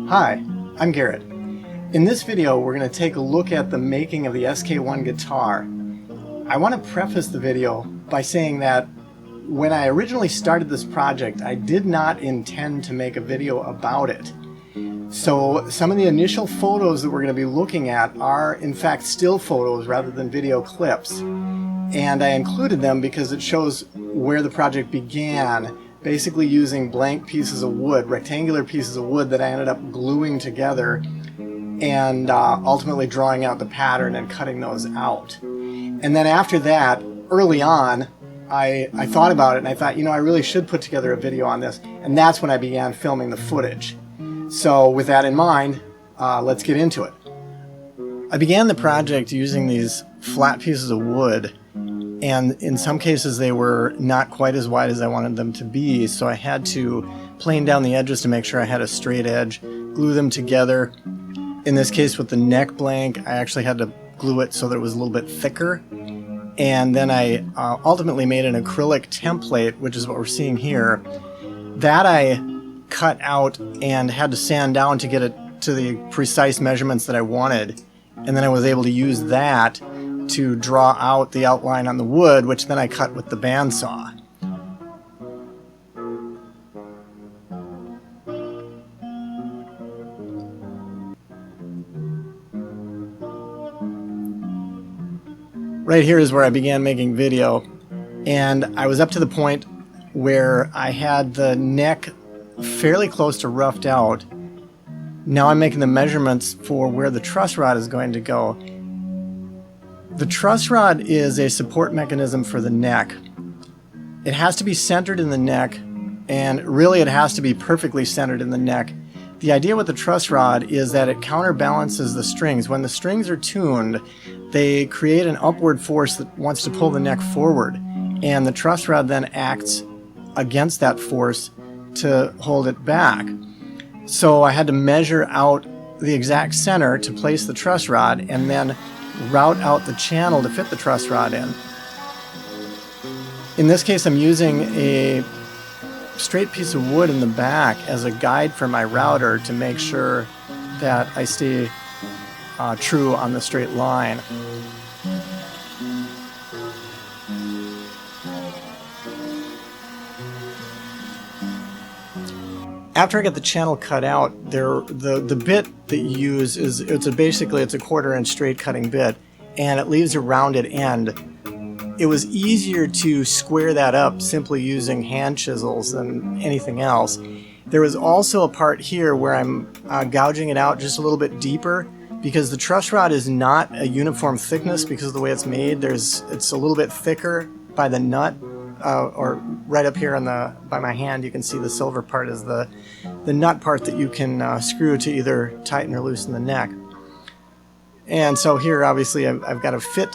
Hi, I'm Garrett. In this video we're going to take a look at the making of the SK01 Guitar. I want to preface the video by saying that when I originally started this project I did not intend to make a video about it. So some of the initial photos that we're going to be looking at are in fact still photos rather than video clips. And I included them because it shows where the project began, basically using blank pieces of wood, rectangular pieces of wood that I ended up gluing together and ultimately drawing out the pattern and cutting those out. And then after that, early on, I thought about it and I thought, you know, I really should put together a video on this, and that's when I began filming the footage. So with that in mind, let's get into it. I began the project using these flat pieces of wood, and in some cases they were not quite as wide as I wanted them to be, so I had to plane down the edges to make sure I had a straight edge, glue them together. In this case with the neck blank, I actually had to glue it so that it was a little bit thicker. And then I ultimately made an acrylic template, which is what we're seeing here. That I cut out and had to sand down to get it to the precise measurements that I wanted. And then I was able to use that to draw out the outline on the wood, which then I cut with the bandsaw. Right here is where I began making video, and I was up to the point where I had the neck fairly close to roughed out. Now I'm making the measurements for where the truss rod is going to go. The truss rod is a support mechanism for the neck. It has to be centered in the neck, and really it has to be perfectly centered in the neck. The idea with the truss rod is that it counterbalances the strings. When the strings are tuned, they create an upward force that wants to pull the neck forward, and the truss rod then acts against that force to hold it back. So I had to measure out the exact center to place the truss rod and then route out the channel to fit the truss rod in. In this case I'm using a straight piece of wood in the back as a guide for my router to make sure that I stay true on the straight line. After I get the channel cut out, the bit that you use is basically a 1/4 inch straight cutting bit, and it leaves a rounded end. It was easier to square that up simply using hand chisels than anything else. There was also a part here where I'm gouging it out just a little bit deeper, because the truss rod is not a uniform thickness because of the way it's made. It's a little bit thicker by the nut, or right up here on by my hand you can see the silver part is the nut part that you can screw to either tighten or loosen the neck. And so here obviously I've got to fit.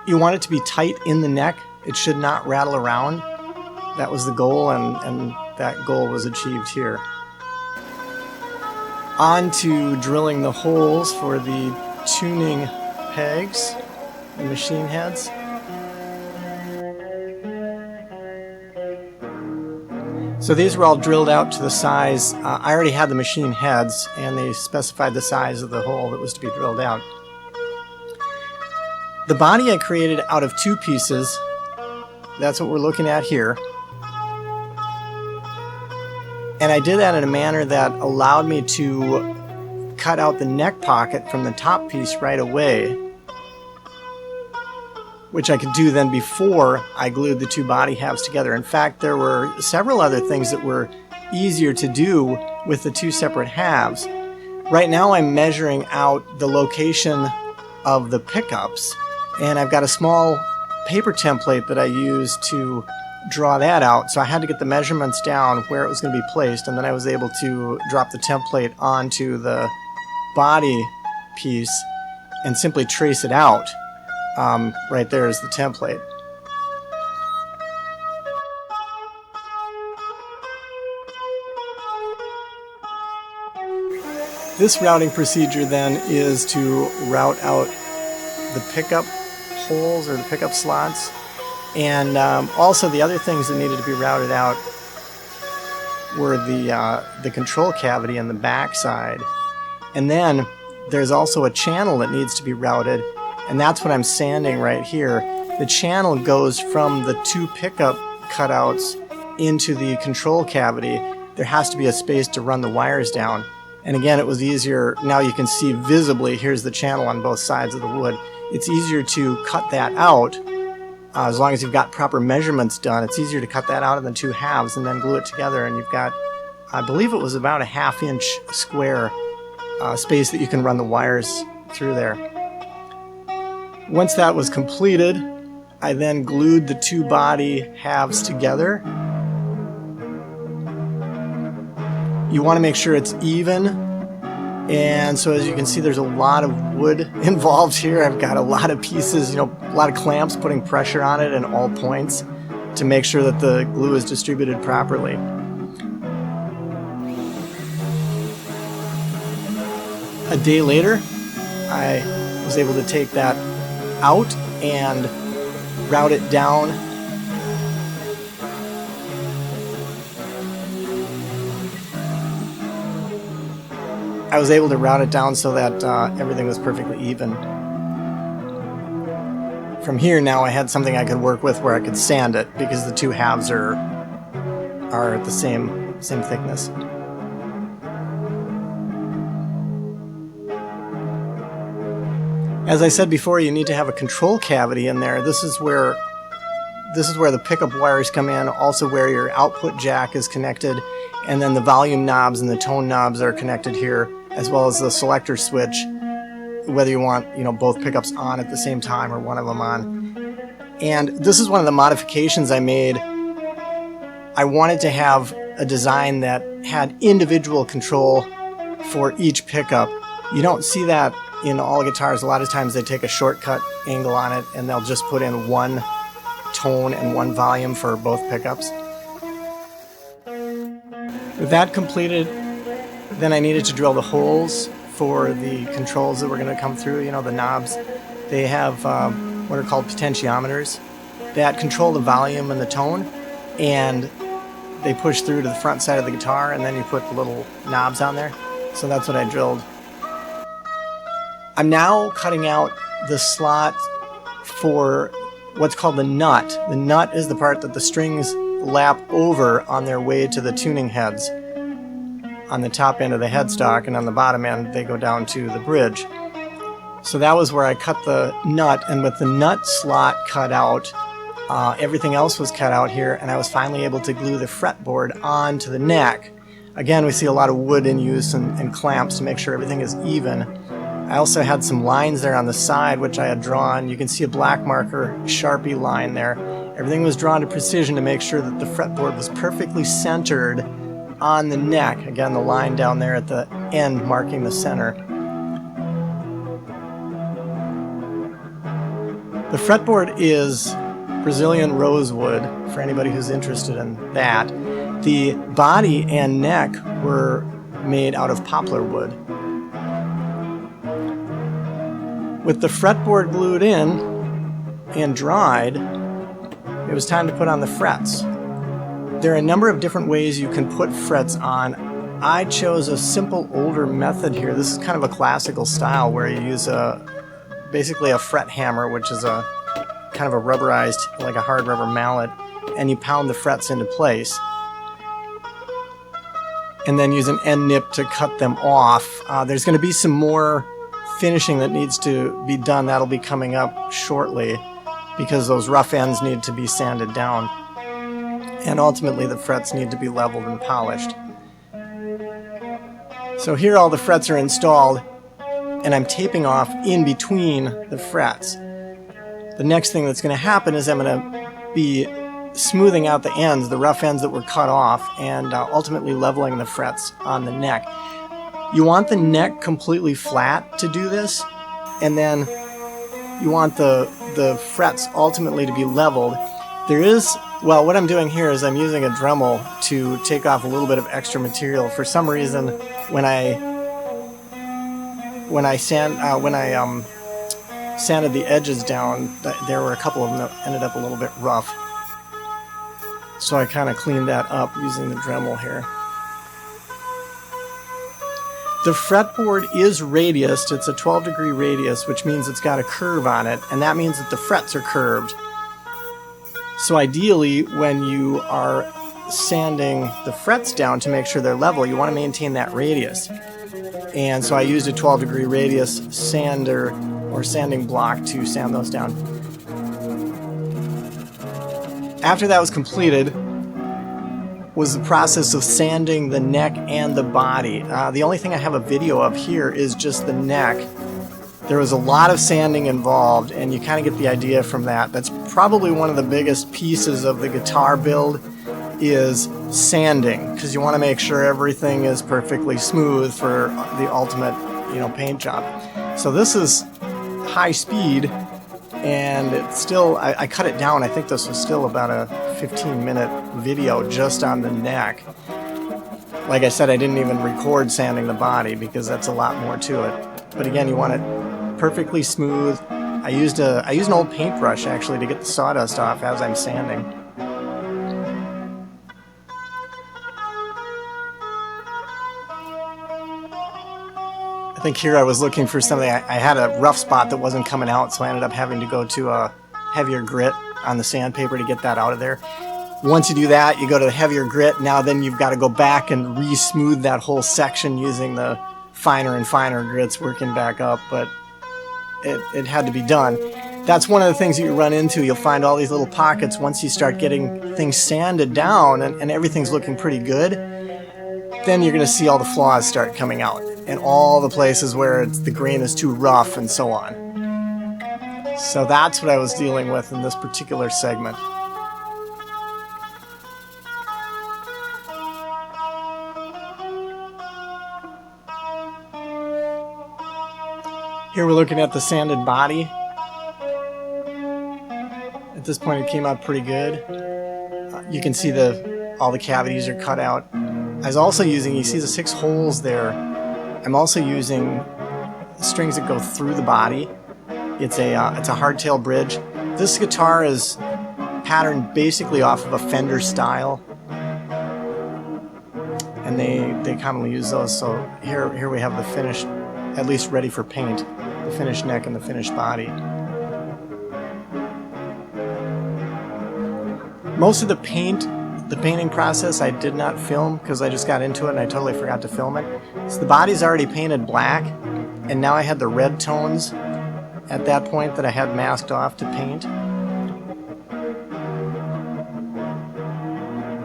You want it to be tight in the neck. It should not rattle around. That was the goal, and that goal was achieved here. On to drilling the holes for the tuning pegs, the machine heads. So these were all drilled out to the size. I already had the machine heads, and they specified the size of the hole that was to be drilled out. The body I created out of 2 pieces. That's what we're looking at here. And I did that in a manner that allowed me to cut out the neck pocket from the top piece right away, which I could do then before I glued the 2 body halves together. In fact, there were several other things that were easier to do with the 2 separate halves. Right now I'm measuring out the location of the pickups, and I've got a small paper template that I used to draw that out. So I had to get the measurements down where it was going to be placed, and then I was able to drop the template onto the body piece and simply trace it out. Right there is the template. This routing procedure then is to route out the pickup holes or the pickup slots, and also the other things that needed to be routed out were the control cavity and the back side. And then there's also a channel that needs to be routed, and that's what I'm sanding right here. The channel goes from the two pickup cutouts into the control cavity. There has to be a space to run the wires down. And again, it was easier, now you can see visibly, here's the channel on both sides of the wood. It's easier to cut that out, as long as you've got proper measurements done. It's easier to cut that out in the two halves and then glue it together, and you've got, I believe it was about a ½ inch square space that you can run the wires through there. Once that was completed, I then glued the two body halves together. You want to make sure it's even, and so as you can see, there's a lot of wood involved here. I've got a lot of pieces, a lot of clamps putting pressure on it in all points to make sure that the glue is distributed properly. A day later, I was able to take that out and route it down. I was able to route it down so that everything was perfectly even. From here now I had something I could work with where I could sand it, because the two halves are the same thickness. As I said before, you need to have a control cavity in there. This is where the pickup wires come in, also where your output jack is connected, and then the volume knobs and the tone knobs are connected here, as well as the selector switch, whether you want both pickups on at the same time or one of them on. And this is one of the modifications I made. I wanted to have a design that had individual control for each pickup. You don't see that in all guitars. A lot of times they take a shortcut angle on it and they'll just put in one tone and one volume for both pickups. With that completed, then I needed to drill the holes for the controls that were going to come through. The knobs, they have what are called potentiometers that control the volume and the tone, and they push through to the front side of the guitar, and then you put the little knobs on there. So that's what I drilled. I'm now cutting out the slot for what's called the nut. The nut is the part that the strings lap over on their way to the tuning heads. On the top end of the headstock, and on the bottom end they go down to the bridge. So that was where I cut the nut, and with the nut slot cut out, everything else was cut out here, and I was finally able to glue the fretboard onto the neck. Again, we see a lot of wood in use and clamps to make sure everything is even. I also had some lines there on the side which I had drawn. You can see a black marker Sharpie line there. Everything was drawn to precision to make sure that the fretboard was perfectly centered on the neck. Again, the line down there at the end marking the center. The fretboard is Brazilian rosewood, for anybody who's interested in that. The body and neck were made out of poplar wood. With the fretboard glued in and dried, it was time to put on the frets. There are a number of different ways you can put frets on. I chose a simple older method here. This is kind of a classical style where you use basically a fret hammer, which is a kind of a rubberized, like a hard rubber mallet, and you pound the frets into place. And then use an end nip to cut them off. There's going to be some more finishing that needs to be done. That'll be coming up shortly because those rough ends need to be sanded down. And ultimately the frets need to be leveled and polished. So here all the frets are installed, and I'm taping off in between the frets. The next thing that's going to happen is I'm going to be smoothing out the ends, the rough ends that were cut off, and ultimately leveling the frets on the neck. You want the neck completely flat to do this, and then you want the frets ultimately to be leveled. Well, what I'm doing here is I'm using a Dremel to take off a little bit of extra material. For some reason, when I sanded the edges down, there were a couple of them that ended up a little bit rough. So I kind of cleaned that up using the Dremel here. The fretboard is radiused. It's a 12-degree radius, which means it's got a curve on it, and that means that the frets are curved. So ideally, when you are sanding the frets down to make sure they're level, you want to maintain that radius. And so I used a 12-degree radius sander or sanding block to sand those down. After that was completed was the process of sanding the neck and the body. The only thing I have a video of here is just the neck. There was a lot of sanding involved, and you kind of get the idea from that. That's probably one of the biggest pieces of the guitar build, is sanding, because you want to make sure everything is perfectly smooth for the ultimate, paint job. So this is high speed, and it's still, I cut it down. I think this was still about a 15-minute video just on the neck. Like I said, I didn't even record sanding the body because that's a lot more to it. But again, you want it perfectly smooth. I used an old paintbrush actually to get the sawdust off as I'm sanding. I think here I was looking for something. I had a rough spot that wasn't coming out, so I ended up having to go to a heavier grit on the sandpaper to get that out of there. Once you do that, you go to the heavier grit. Now then you've got to go back and re-smooth that whole section using the finer and finer grits working back up, but it had to be done. That's one of the things that you run into. You'll find all these little pockets once you start getting things sanded down and everything's looking pretty good. Then you're going to see all the flaws start coming out and all the places where the grain is too rough and so on. So that's what I was dealing with in this particular segment. Here we're looking at the sanded body. At this point it came out pretty good. You can see all the cavities are cut out. I was also using, you see the 6 holes there. I'm also using strings that go through the body. It's a hardtail bridge. This guitar is patterned basically off of a Fender style, and they commonly use those. So here we have the finished, at least ready for paint, the finished neck and the finished body. Most of the painting process I did not film because I just got into it and I totally forgot to film it. So the body's already painted black, and now I had the red tones at that point that I had masked off to paint.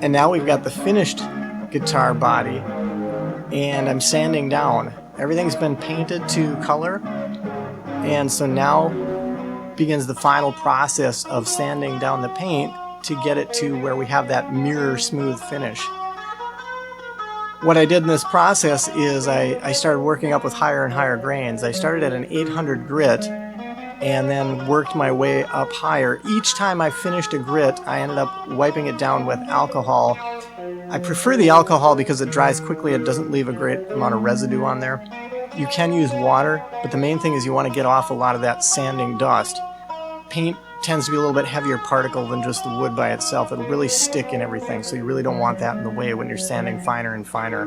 And now we've got the finished guitar body, and I'm sanding down. Everything's been painted to color, and so now begins the final process of sanding down the paint to get it to where we have that mirror smooth finish. What I did in this process is I started working up with higher and higher grains. I started at an 800 grit and then worked my way up higher. Each time I finished a grit, I ended up wiping it down with alcohol. I prefer the alcohol because it dries quickly. It doesn't leave a great amount of residue on there. You can use water, but the main thing is you want to get off a lot of that sanding dust. Paint tends to be a little bit heavier particle than just the wood by itself. It'll really stick in everything, so you really don't want that in the way when you're sanding finer and finer.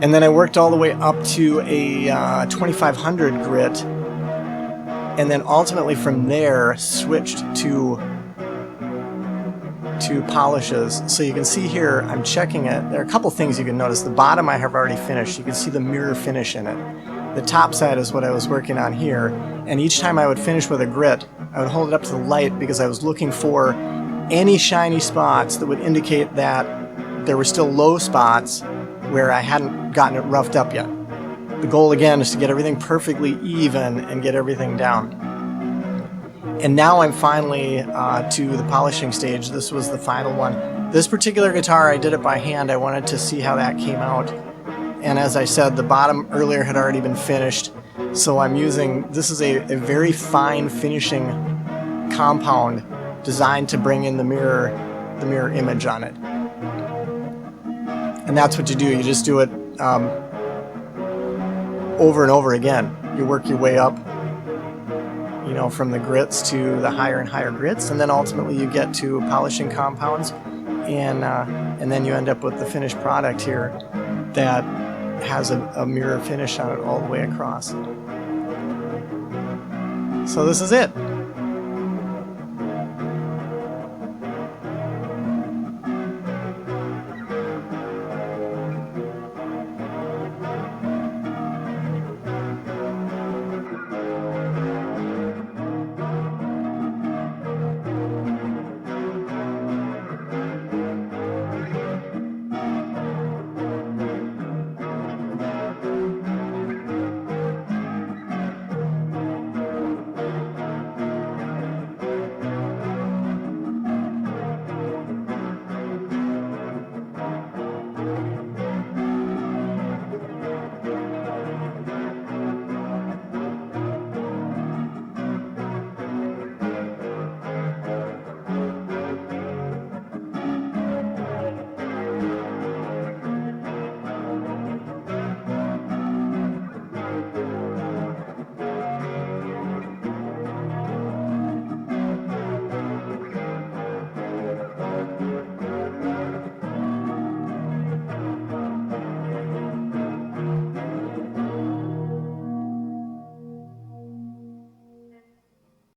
And then I worked all the way up to a 2500 grit, and then ultimately from there switched to polishes. So you can see here, I'm checking it. There are a couple things you can notice. The bottom I have already finished. You can see the mirror finish in it. The top side is what I was working on here, and each time I would finish with a grit, I would hold it up to the light because I was looking for any shiny spots that would indicate that there were still low spots where I hadn't gotten it roughed up yet. The goal again is to get everything perfectly even and get everything down. And now I'm finally to the polishing stage. This was the final one. This particular guitar, I did it by hand. I wanted to see how that came out. And as I said, the bottom earlier had already been finished. So I'm using, this is a very fine finishing compound designed to bring in the mirror image on it. And that's what you do. You just do it over and over again. You work your way up, you know, from the grits to the higher and higher grits, and then ultimately you get to polishing compounds, and then you end up with the finished product here that has a mirror finish on it all the way across. So this is it.